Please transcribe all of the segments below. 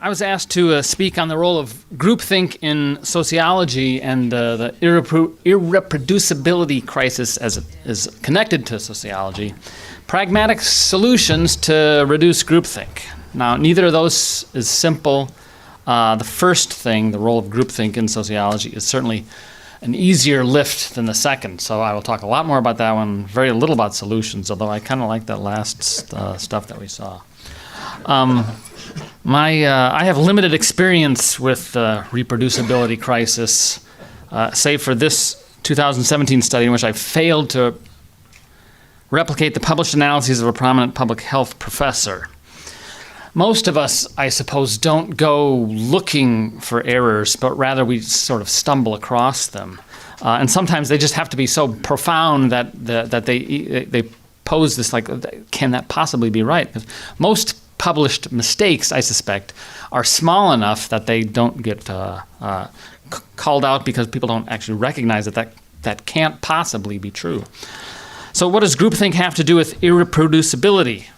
I was asked to speak on the role of groupthink in sociology and the irreproducibility crisis as it is connected to sociology. Pragmatic solutions to reduce groupthink. Now, neither of those is simple. The first thing, the role of groupthink in sociology, is certainly an easier lift than the second. So I will talk a lot more about that one, very little about solutions, although I kind of like that last stuff that we saw. I have limited experience with the reproducibility crisis, save for this 2017 study in which I failed to replicate the published analyses of a prominent public health professor. Most of us, I suppose, don't go looking for errors, but rather we sort of stumble across them. And sometimes they just have to be so profound that they pose this, like, can that possibly be right? Because most published mistakes, I suspect, are small enough that they don't get called out because people don't actually recognize that can't possibly be true. So what does groupthink have to do with irreproducibility?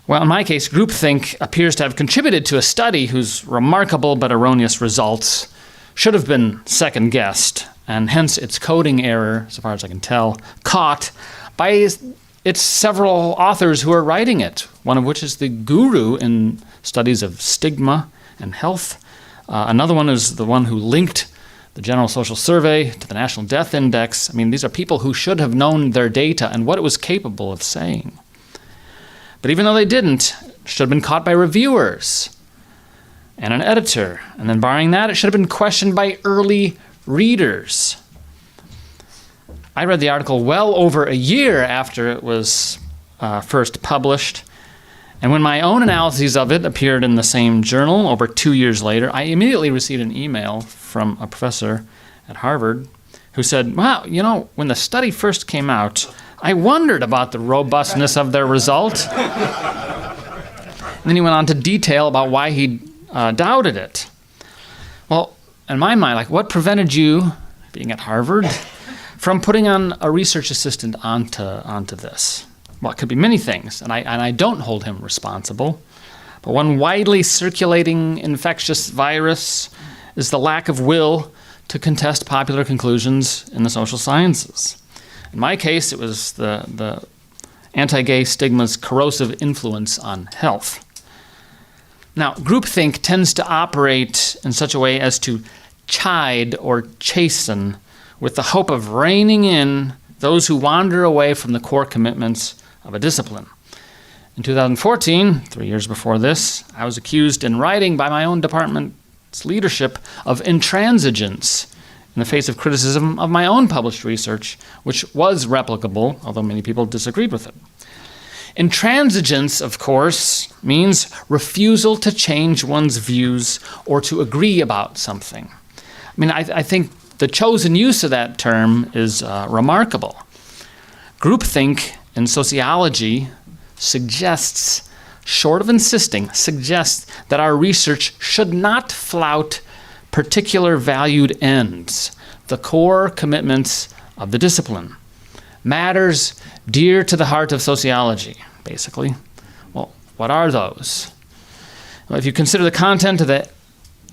Well, in my case, groupthink appears to have contributed to a study whose remarkable but erroneous results should have been second-guessed, and hence its coding error, so far as I can tell, caught by its several authors who are writing it, one of which is the guru in studies of stigma and health. Another one is the one who linked the General Social Survey to the National Death Index. I mean, these are people who should have known their data and what it was capable of saying. But even though they didn't, it should have been caught by reviewers and an editor. And then barring that, it should have been questioned by early readers. I read the article well over a year after it was first published. And when my own analyses of it appeared in the same journal over 2 years later, I immediately received an email from a professor at Harvard who said, wow, you know, when the study first came out, I wondered about the robustness of their result. And then he went on to detail about why he doubted it. Well, in my mind, like, what prevented you, being at Harvard, from putting on a research assistant onto this? Well, it could be many things, and I don't hold him responsible. But one widely circulating infectious virus is the lack of will to contest popular conclusions in the social sciences. In my case, it was the anti-gay stigma's corrosive influence on health. Now, groupthink tends to operate in such a way as to chide or chasten with the hope of reining in those who wander away from the core commitments of a discipline. In 2014, 3 years before this, I was accused in writing by my own department's leadership of intransigence in the face of criticism of my own published research, which was replicable, although many people disagreed with it. Intransigence, of course, means refusal to change one's views or to agree about something. I mean, I think the chosen use of that term is remarkable. Groupthink in sociology suggests, short of insisting, suggests that our research should not flout particular valued ends, the core commitments of the discipline, matters dear to the heart of sociology, basically. Well, what are those? Well, if you consider the content of the,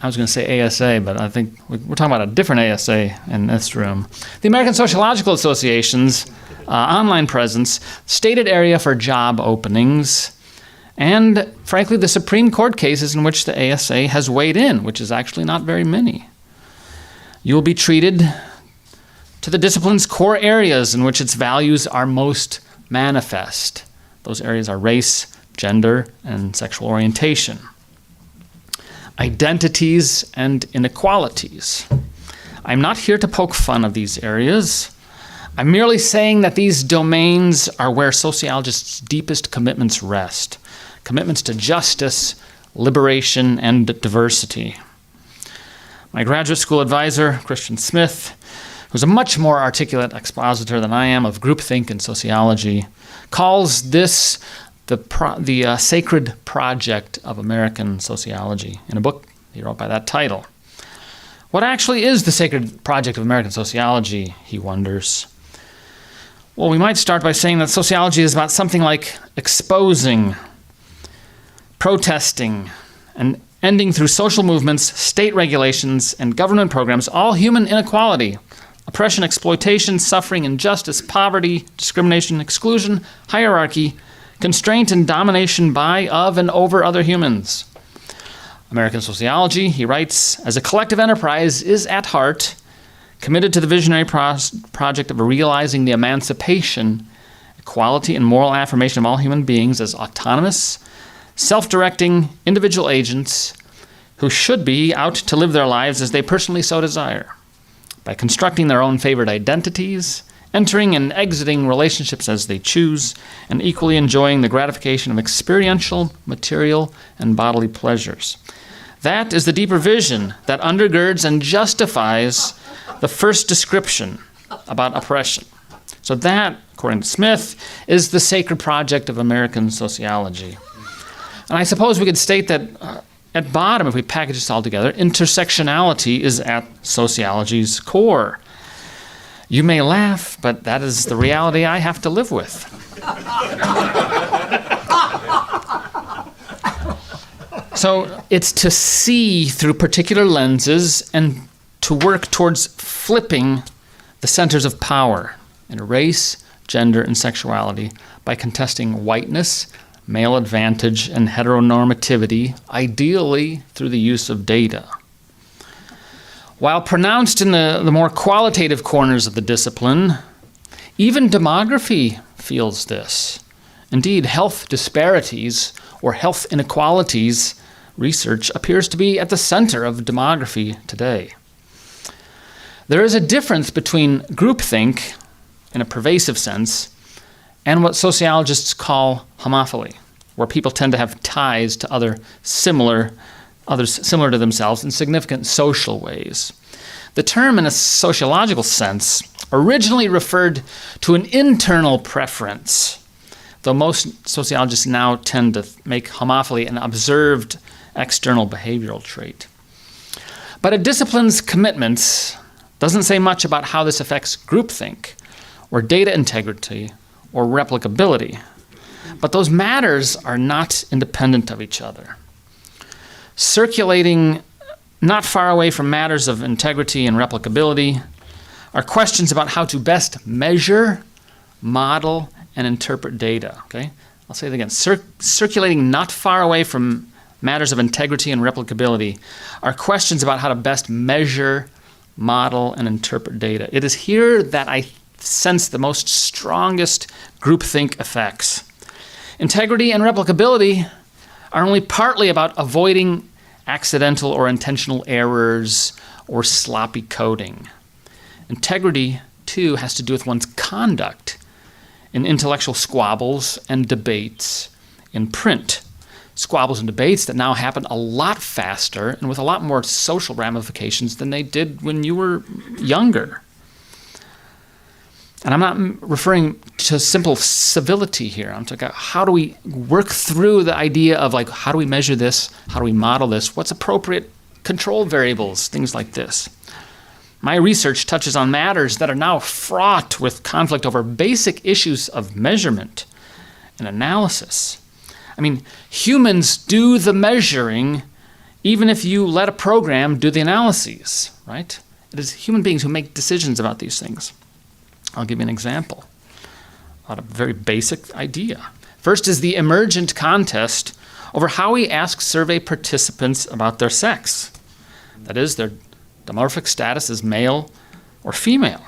I was going to say ASA, but I think we're talking about a different ASA in this room. The American Sociological Association's online presence, stated area for job openings, and, frankly, the Supreme Court cases in which the ASA has weighed in, which is actually not very many. You will be treated to the discipline's core areas in which its values are most manifest. Those areas are race, gender, and sexual orientation. Identities and inequalities. I'm not here to poke fun of these areas. I'm merely saying that these domains are where sociologists' deepest commitments rest. Commitments to justice, liberation, and diversity. My graduate school advisor, Christian Smith, who's a much more articulate expositor than I am of groupthink and sociology, calls this the sacred project of American sociology in a book he wrote by that title. What actually is the sacred project of American sociology, he wonders? Well, we might start by saying that sociology is about something like exposing protesting, and ending through social movements, state regulations, and government programs, all human inequality, oppression, exploitation, suffering, injustice, poverty, discrimination, exclusion, hierarchy, constraint, and domination by, of, and over other humans. American Sociology, he writes, as a collective enterprise, is at heart committed to the visionary project of realizing the emancipation, equality, and moral affirmation of all human beings as autonomous, self-directing individual agents who should be out to live their lives as they personally so desire, by constructing their own favored identities, entering and exiting relationships as they choose, and equally enjoying the gratification of experiential, material, and bodily pleasures. That is the deeper vision that undergirds and justifies the first description about oppression. So that, according to Smith, is the sacred project of American sociology. And I suppose we could state that at bottom, if we package this all together, intersectionality is at sociology's core. You may laugh, but that is the reality I have to live with. So it's to see through particular lenses and to work towards flipping the centers of power in race, gender, and sexuality by contesting whiteness, male advantage, and heteronormativity, ideally through the use of data. While pronounced in the more qualitative corners of the discipline, even demography feels this. Indeed, health disparities or health inequalities research appears to be at the center of demography today. There is a difference between groupthink, in a pervasive sense, and what sociologists call homophily, where people tend to have ties to others similar to themselves in significant social ways. The term, in a sociological sense, originally referred to an internal preference, though most sociologists now tend to make homophily an observed external behavioral trait. But a discipline's commitments doesn't say much about how this affects groupthink, or data integrity, or replicability. But those matters are not independent of each other. Circulating not far away from matters of integrity and replicability are questions about how to best measure, model, and interpret data. Okay? I'll say it again. Circulating not far away from matters of integrity and replicability are questions about how to best measure, model, and interpret data. It is here that I sense the most strongest groupthink effects. Integrity and replicability are only partly about avoiding accidental or intentional errors or sloppy coding. Integrity, too, has to do with one's conduct in intellectual squabbles and debates in print. Squabbles and debates that now happen a lot faster and with a lot more social ramifications than they did when you were younger. And I'm not referring to simple civility here. I'm talking about how do we work through the idea of like, how do we measure this? How do we model this? What's appropriate control variables? Things like this. My research touches on matters that are now fraught with conflict over basic issues of measurement and analysis. I mean, humans do the measuring even if you let a program do the analyses, right? It is human beings who make decisions about these things. I'll give you an example about a very basic idea. First is the emergent contest over how we ask survey participants about their sex. That is, their demographic status as male or female.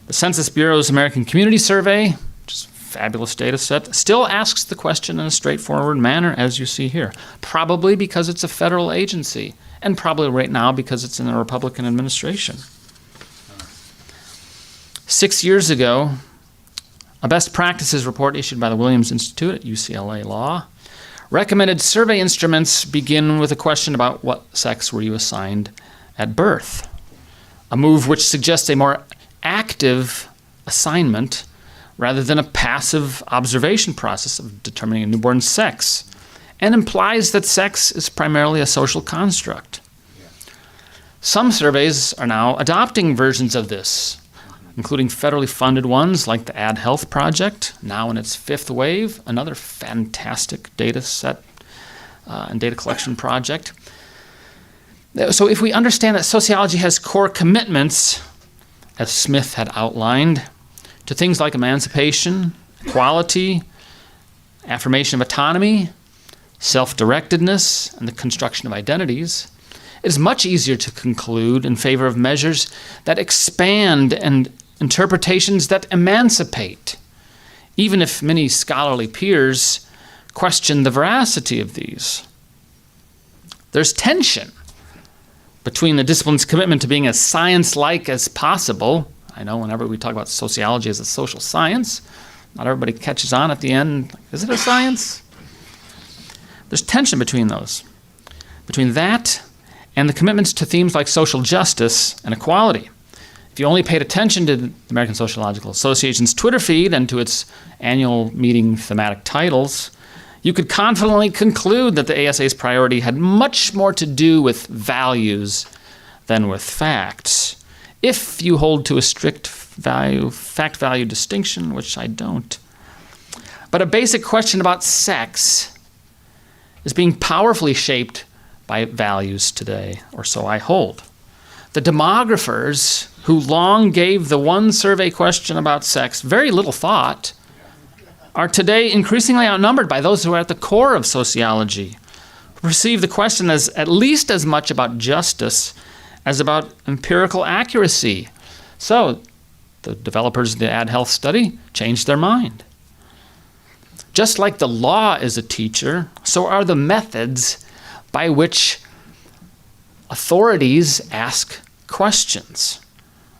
The Census Bureau's American Community Survey, which is a fabulous data set, still asks the question in a straightforward manner, as you see here. Probably because it's a federal agency, and probably right now because it's in a Republican administration. 6 years ago, a best practices report issued by the Williams Institute at UCLA Law recommended survey instruments begin with a question about what sex were you assigned at birth, a move which suggests a more active assignment rather than a passive observation process of determining a newborn's sex, and implies that sex is primarily a social construct. Some surveys are now adopting versions of this, including federally funded ones like the AdHealth Project, now in its fifth wave, another fantastic data set and data collection project. So if we understand that sociology has core commitments, as Smith had outlined, to things like emancipation, equality, affirmation of autonomy, self-directedness, and the construction of identities, it is much easier to conclude in favor of measures that expand and interpretations that emancipate, even if many scholarly peers question the veracity of these. There's tension between the discipline's commitment to being as science-like as possible. I know whenever we talk about sociology as a social science, not everybody catches on at the end. Is it a science? There's tension between those, between that and the commitments to themes like social justice and equality. If you only paid attention to the American Sociological Association's Twitter feed and to its annual meeting thematic titles, you could confidently conclude that the ASA's priority had much more to do with values than with facts, if you hold to a strict fact-value distinction, which I don't. But a basic question about sex is being powerfully shaped by values today, or so I hold. The demographers who long gave the one survey question about sex very little thought are today increasingly outnumbered by those who are at the core of sociology, who perceive the question as at least as much about justice as about empirical accuracy. So the developers of the Ad Health study changed their mind. Just like the law is a teacher, so are the methods by which authorities ask questions.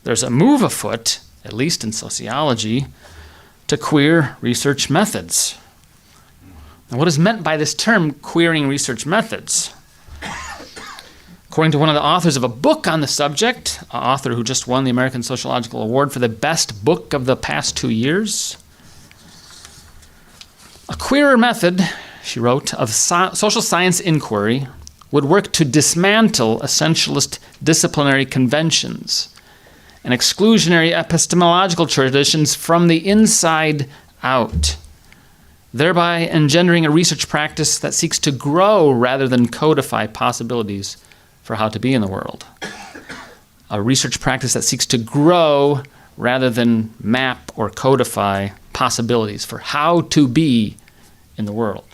There's a move afoot, at least in sociology, to queer research methods. Now, what is meant by this term, queering research methods? According to one of the authors of a book on the subject, an author who just won the American Sociological Award for the best book of the past 2 years, a queerer method, she wrote, of social science inquiry would work to dismantle essentialist disciplinary conventions and exclusionary epistemological traditions from the inside out, thereby engendering a research practice that seeks to grow rather than codify possibilities for how to be in the world. A research practice that seeks to grow rather than map or codify possibilities for how to be in the world.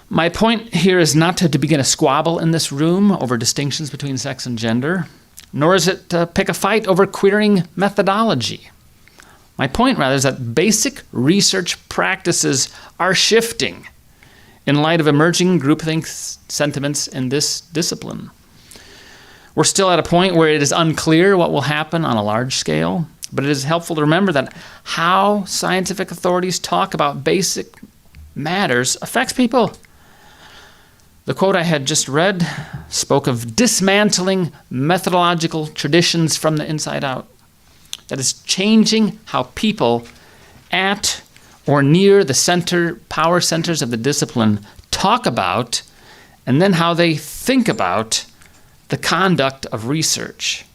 My point here is not to begin a squabble in this room over distinctions between sex and gender, nor is it to pick a fight over queering methodology. My point, rather, is that basic research practices are shifting in light of emerging groupthink sentiments in this discipline. We're still at a point where it is unclear what will happen on a large scale, but it is helpful to remember that how scientific authorities talk about basic matters affects people. The quote I had just read spoke of dismantling methodological traditions from the inside out. That is changing how people at or near the power centers of the discipline talk about, and then how they think about the conduct of research.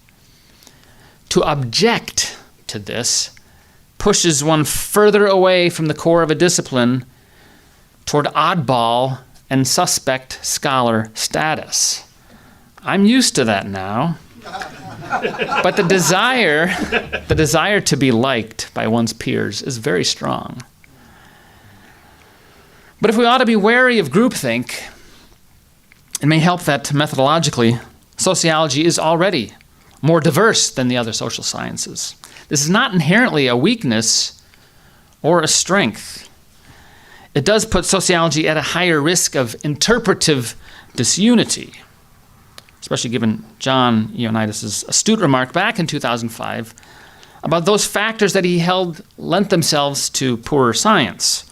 To object to this pushes one further away from the core of a discipline toward oddball and suspect scholar status. I'm used to that now. But the desire to be liked by one's peers is very strong. But if we ought to be wary of groupthink, it may help that methodologically, sociology is already more diverse than the other social sciences. This is not inherently a weakness or a strength. It does put sociology at a higher risk of interpretive disunity, especially given John Ioannidis' astute remark back in 2005 about those factors that he held lent themselves to poorer science: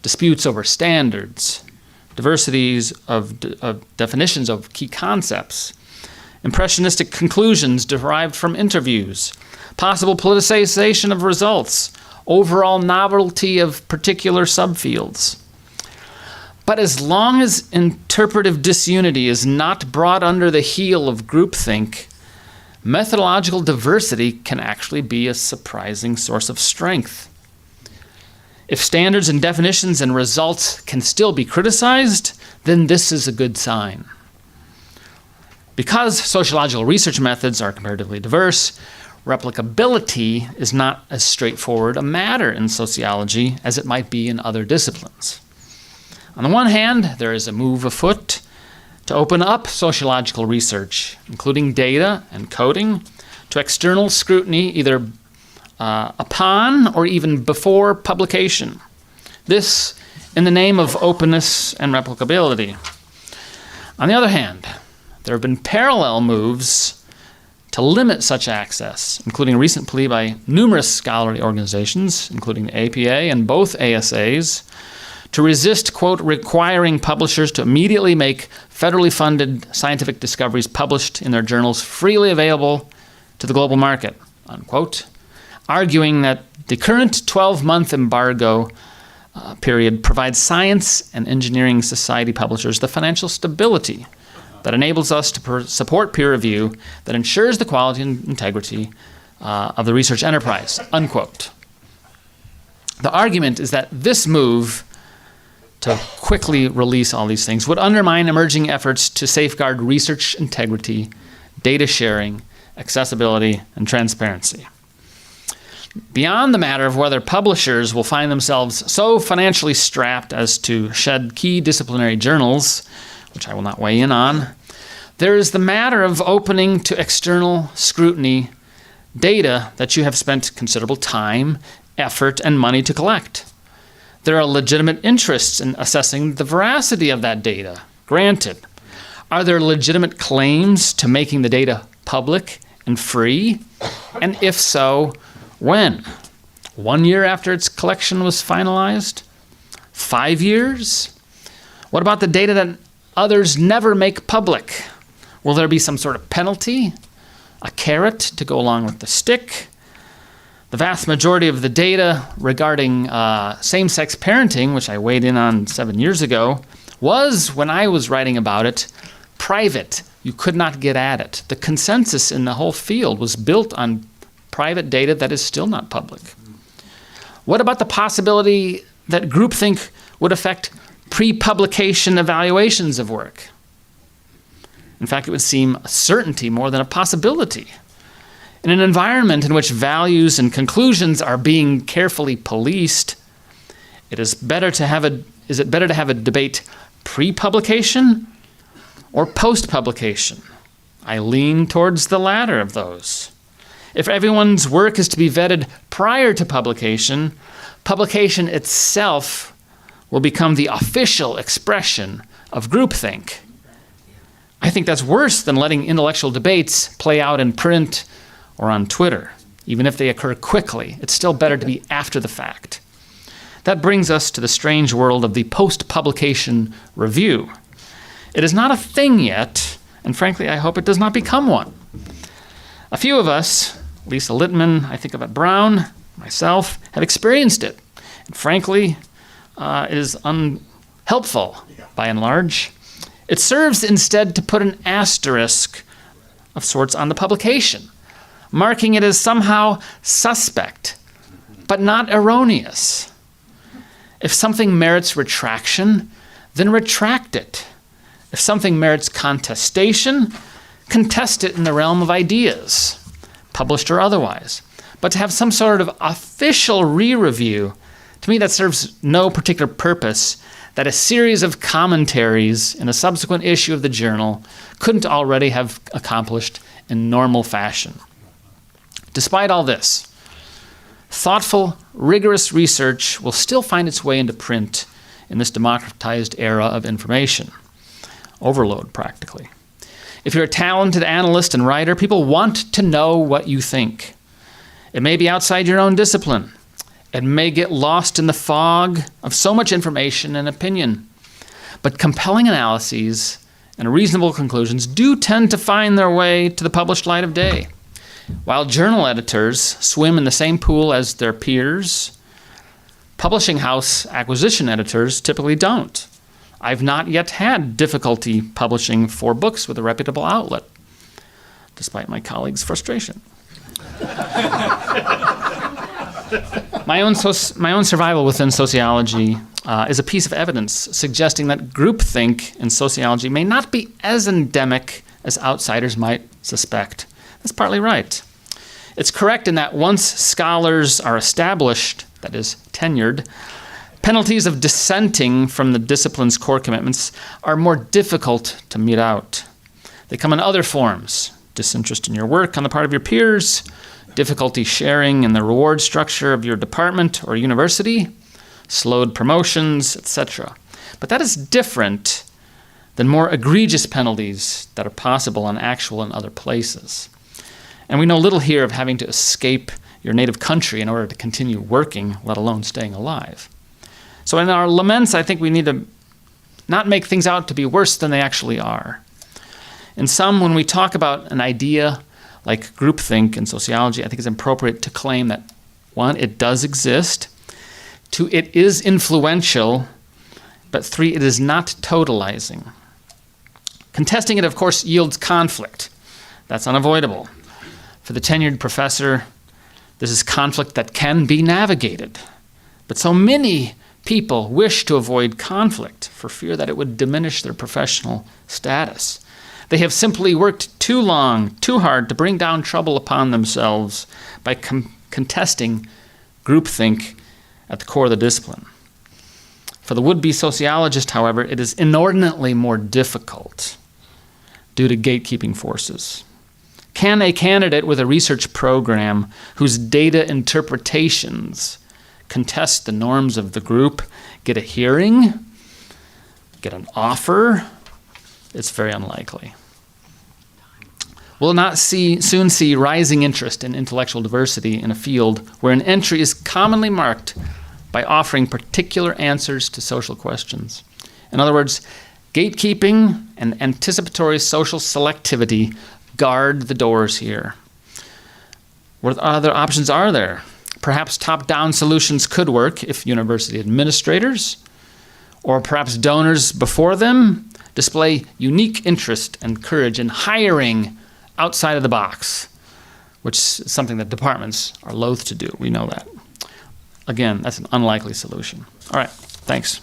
disputes over standards, diversities of definitions of key concepts, impressionistic conclusions derived from interviews, possible politicization of results, overall novelty of particular subfields. But as long as interpretive disunity is not brought under the heel of groupthink, methodological diversity can actually be a surprising source of strength. If standards and definitions and results can still be criticized, then this is a good sign. Because sociological research methods are comparatively diverse, replicability is not as straightforward a matter in sociology as it might be in other disciplines. On the one hand, there is a move afoot to open up sociological research, including data and coding, to external scrutiny either upon or even before publication. This in the name of openness and replicability. On the other hand, there have been parallel moves to limit such access, including a recent plea by numerous scholarly organizations, including the APA and both ASAs, to resist, quote, requiring publishers to immediately make federally funded scientific discoveries published in their journals freely available to the global market, unquote, arguing that the current 12-month embargo period provides science and engineering society publishers the financial stability that enables us to support peer review that ensures the quality and integrity of the research enterprise, unquote. The argument is that this move to quickly release all these things would undermine emerging efforts to safeguard research integrity, data sharing, accessibility, and transparency. Beyond the matter of whether publishers will find themselves so financially strapped as to shed key disciplinary journals, which I will not weigh in on, there is the matter of opening to external scrutiny data that you have spent considerable time, effort, and money to collect. There are legitimate interests in assessing the veracity of that data, granted. Are there legitimate claims to making the data public and free? And if so, when? 1 year after its collection was finalized? 5 years? What about the data that others never make public? Will there be some sort of penalty? A carrot to go along with the stick? The vast majority of the data regarding same-sex parenting, which I weighed in on 7 years ago, was, when I was writing about it, private. You could not get at it. The consensus in the whole field was built on private data that is still not public. What about the possibility that groupthink would affect pre-publication evaluations of work? In fact, it would seem a certainty more than a possibility. In an environment in which values and conclusions are being carefully policed, is it better to have a debate pre-publication or post-publication? I lean towards the latter of those. If everyone's work is to be vetted prior to publication, publication itself will become the official expression of groupthink. I think that's worse than letting intellectual debates play out in print or on Twitter. Even if they occur quickly, it's still better to be after the fact. That brings us to the strange world of the post-publication review. It is not a thing yet, and frankly, I hope it does not become one. A few of us, Lisa Littman, I think of Brown, myself, have experienced it. And frankly, it is unhelpful by and large. It serves instead to put an asterisk of sorts on the publication, marking it as somehow suspect, but not erroneous. If something merits retraction, then retract it. If something merits contestation, contest it in the realm of ideas, published or otherwise. But to have some sort of official re-review, to me that serves no particular purpose that a series of commentaries in a subsequent issue of the journal couldn't already have accomplished in normal fashion. Despite all this, thoughtful, rigorous research will still find its way into print in this democratized era of information. Overload, practically. If you're a talented analyst and writer, people want to know what you think. It may be outside your own discipline. It may get lost in the fog of so much information and opinion. But compelling analyses and reasonable conclusions do tend to find their way to the published light of day. While journal editors swim in the same pool as their peers, publishing house acquisition editors typically don't. I've not yet had difficulty publishing 4 books with a reputable outlet, despite my colleagues' frustration. My own survival within sociology is a piece of evidence suggesting that groupthink in sociology may not be as endemic as outsiders might suspect. That's partly right. It's correct in that once scholars are established, that is, tenured, penalties of dissenting from the discipline's core commitments are more difficult to mete out. They come in other forms: disinterest in your work on the part of your peers, difficulty sharing in the reward structure of your department or university, slowed promotions, etc. But that is different than more egregious penalties that are possible and actual in other places. And we know little here of having to escape your native country in order to continue working, let alone staying alive. So in our laments, I think we need to not make things out to be worse than they actually are. In sum, when we talk about an idea like groupthink in sociology, I think it's appropriate to claim that, one, it does exist, two, it is influential, but three, it is not totalizing. Contesting it, of course, yields conflict. That's unavoidable. For the tenured professor, this is conflict that can be navigated. But so many people wish to avoid conflict for fear that it would diminish their professional status. They have simply worked too long, too hard to bring down trouble upon themselves by contesting groupthink at the core of the discipline. For the would-be sociologist, however, it is inordinately more difficult due to gatekeeping forces. Can a candidate with a research program whose data interpretations contest the norms of the group get a hearing, get an offer? It's very unlikely. We'll not soon see rising interest in intellectual diversity in a field where an entry is commonly marked by offering particular answers to social questions. In other words, gatekeeping and anticipatory social selectivity guard the doors here. What other options are there? Perhaps top-down solutions could work if university administrators, or perhaps donors before them, display unique interest and courage in hiring outside of the box, which is something that departments are loath to do. We know that. Again, that's an unlikely solution. All right, thanks.